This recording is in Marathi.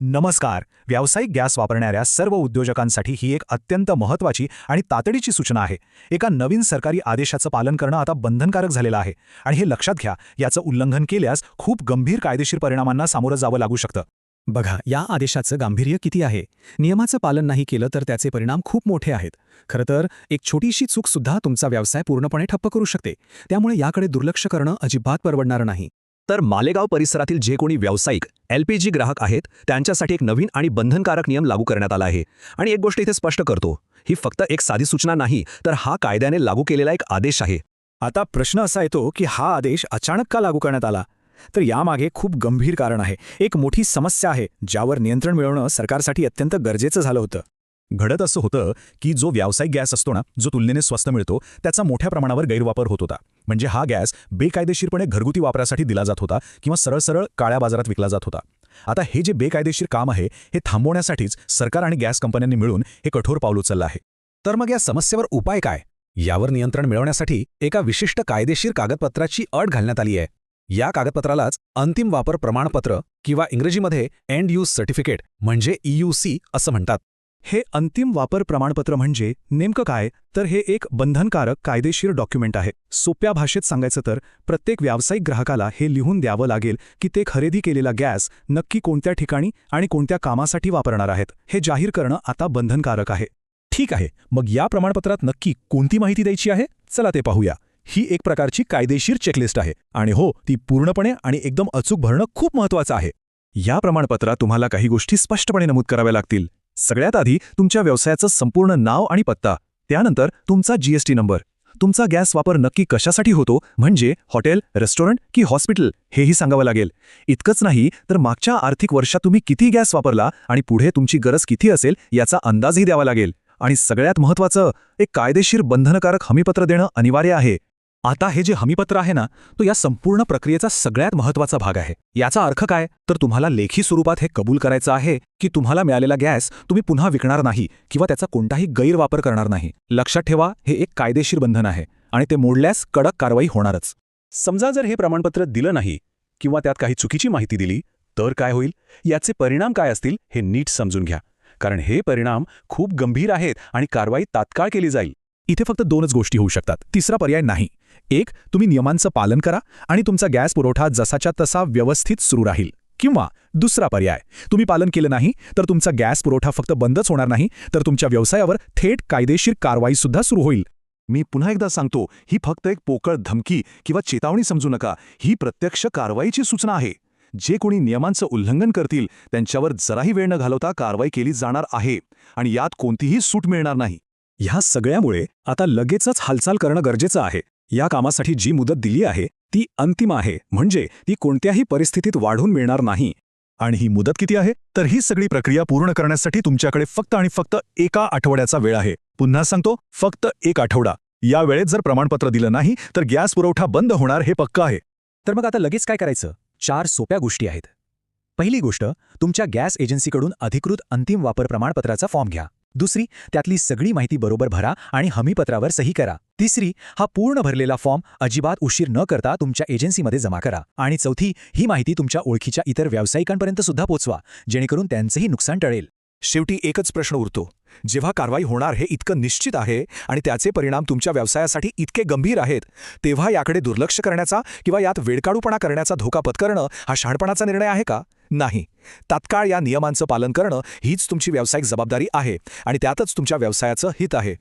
नमस्कार. व्यावसायिक गॅस वापरणाऱ्या सर्व उद्योजकांसाठी ही एक अत्यंत महत्त्वाची आणि तातडीची सूचना आहे. एका नवीन सरकारी आदेशाचं पालन करणं आता बंधनकारक झालेलं आहे आणि हे लक्षात घ्या, याचं उल्लंघन केल्यास खूप गंभीर कायदेशीर परिणामांना सामोरं जावं लागू शकतं. बघा, या आदेशाचं गांभीर्य किती आहे. नियमाचं पालन नाही केलं तर त्याचे परिणाम खूप मोठे आहेत. खरं तर एक छोटीशी चूक सुद्धा तुमचा व्यवसाय पूर्णपणे ठप्प करू शकते. त्यामुळे याकडे दुर्लक्ष करणं अजिबात परवडणारं नाही. तर मालेगाव परिसरातील जे कोणी व्यावसायिक LPG ग्राहक आहेत त्यांच्यासाठी एक नवीन आणि बंधनकारक नियम लागू करण्यात आला आहे. आणि एक गोष्ट इथे स्पष्ट करतो, ही फक्त एक साधी सूचना नाही, तर हा कायद्याने लागू केलेला एक आदेश आहे. आता प्रश्न असा येतो की हा आदेश अचानक का लागू करण्यात आला? तर यामागे खूप गंभीर कारण आहे. एक मोठी समस्या आहे ज्यावर नियंत्रण मिळवणं सरकारसाठी अत्यंत गरजेचं झालं होतं. घडत असं होतं की जो व्यावसायिक गॅस असतो ना, जो तुलनेने स्वस्त मिळतो, त्याचा मोठ्या प्रमाणावर गैरवापर होत होता. म्हणजे हा गॅस बेकायदेशीरपणे घरगुती वापरासाठी दिला जात होता किंवा सरळ काळ्या बाजारात विकला जात होता. आता हे जे बेकायदेशीर काम आहे हे थांबवण्यासाठीच सरकार आणि गॅस कंपन्यांनी मिळून हे कठोर पाऊल उचललं आहे. तर मग या समस्येवर उपाय काय? यावर नियंत्रण मिळवण्यासाठी एका विशिष्ट कायदेशीर कागदपत्राची अट घालण्यात आली आहे. या कागदपत्रालाच अंतिम वापर प्रमाणपत्र किंवा इंग्रजीमध्ये एंड यूज सर्टिफिकेट म्हणजे EUC असं म्हणतात. हे अंतिम वापर प्रमाणपत्र म्हणजे नेमकं काय? तर हे एक बंधनकारक कायदेशीर डॉक्युमेंट आहे. सोप्या भाषेत सांगायचं तर प्रत्येक व्यावसायिक ग्राहकाला हे लिहून द्यावं लागेल की ते खरेदी केलेला गॅस नक्की कोणत्या ठिकाणी आणि कोणत्या कामासाठी वापरणार आहेत हे जाहीर करणं आता बंधनकारक आहे. ठीक आहे, मग या प्रमाणपत्रात नक्की कोणती माहिती द्यायची आहे? चला ते पाहूया. ही एक प्रकारची कायदेशीर चेकलिस्ट आहे आणि हो, ती पूर्णपणे आणि एकदम अचूक भरणं खूप महत्त्वाचं आहे. या प्रमाणपत्रात तुम्हाला काही गोष्टी स्पष्टपणे नमूद कराव्या लागतील. सगळ्यात आधी तुमच्या व्यवसायाचं संपूर्ण नाव आणि पत्ता, त्यानंतर तुमचा GST नंबर, तुमचा गॅस वापर नक्की कशासाठी होतो म्हणजे हॉटेल, रेस्टॉरंट की हॉस्पिटल हेही सांगावं लागेल. इतकंच नाही तर मागच्या आर्थिक वर्षात तुम्ही किती गॅस वापरला आणि पुढे तुमची गरज किती असेल याचा अंदाजही द्यावा लागेल. आणि सगळ्यात महत्त्वाचं, एक कायदेशीर बंधनकारक हमीपत्र देणं अनिवार्य आहे. आता हे जे हमीपत्र आहे ना, तो या संपूर्ण प्रक्रियेचा सगळ्यात महत्त्वाचा भाग आहे. याचा अर्थ काय? तर तुम्हाला लेखी स्वरूपात हे कबूल करायचं आहे की तुम्हाला मिळालेला गॅस तुम्ही पुन्हा विकणार नाही किंवा त्याचा कोणताही गैरवापर करणार नाही. लक्षात ठेवा, हे एक कायदेशीर बंधन आहे आणि ते मोडल्यास कडक कारवाई होणारच. समजा जर हे प्रमाणपत्र दिलं नाही किंवा त्यात काही चुकीची माहिती दिली तर काय होईल? याचे परिणाम काय असतील हे नीट समजून घ्या, कारण हे परिणाम खूप गंभीर आहेत आणि कारवाई तात्काळ केली जाईल. इथे फक्त दोनच गोष्टी होऊ शकतात, तिसरा पर्याय नाही. एक, तुम्ही नियमांचं पालन करा आणि तुमचा गॅस पुरवठा जसाच्या तसा व्यवस्थित सुरू राहील. किंवा दुसरा पर्याय, तुम्ही पालन केलं नाही तर तुमचा गॅस पुरवठा फक्त बंदच होणार नाही, तर तुमच्या व्यवसायावर थेट कायदेशीर कारवाईसुद्धा सुरू होईल. मी पुन्हा एकदा सांगतो, ही फक्त एक पोकळ धमकी किंवा चेतावणी समजू नका. ही प्रत्यक्ष कारवाईची सूचना आहे. जे कोणी नियमांचं उल्लंघन करतील त्यांच्यावर जराही वेळ न घालवता कारवाई केली जाणार आहे आणि यात कोणतीही सूट मिळणार नाही. ह्या सगळ्यामुळे आता लगेचच हालचाल करणं गरजेचं आहे. या कामासाठी जी मुदत दिली आहे ती अंतिम आहे, म्हणजे ती कोणत्याही परिस्थितीत वाढून मिळणार नाही. आणि ही मुदत किती आहे? तर ही सगळी प्रक्रिया पूर्ण करण्यासाठी तुमच्याकडे फक्त आणि फक्त एका आठवड्याचा वेळ आहे. पुन्हा सांगतो, फक्त एक आठवडा. या वेळेत जर प्रमाणपत्र दिलं नाही तर गॅस पुरवठा बंद होणार हे पक्का आहे. तर मग आता लगेच काय करायचं? 4 सोप्या गोष्टी आहेत. पहिली गोष्ट, तुमच्या गॅस एजन्सीकडून अधिकृत अंतिम वापर प्रमाणपत्राचा फॉर्म घ्या. दुसरी, त्यातली सगळी माहिती बरोबर भरा आणि हमीपत्रावर सही करा. तिसरी, हा पूर्ण भरलेला फॉर्म अजिबात उशीर न करता तुमच्या एजन्सीमध्ये जमा करा. आणि चौथी, ही माहिती तुमच्या ओळखीच्या इतर व्यावसायिकांपर्यंत सुद्धा पोचवा, जेणेकरून त्यांचंही नुकसान टळेल. शेवटी एकच प्रश्न उरतो, जेव्हा कारवाई होणार हे इतकं निश्चित आहे आणि त्याचे परिणाम तुमच्या व्यवसायासाठी इतके गंभीर आहेत, तेव्हा याकडे दुर्लक्ष करण्याचा किंवा यात वेळकाढूपणा करण्याचा धोका पत्करणं हा शहाणपणाचा निर्णय आहे का? नाही. तात्काळ या नियमांचं पालन करणं हीच तुमची व्यावसायिक जबाबदारी आहे आणि त्यातच तुमच्या व्यवसायाचं हित आहे.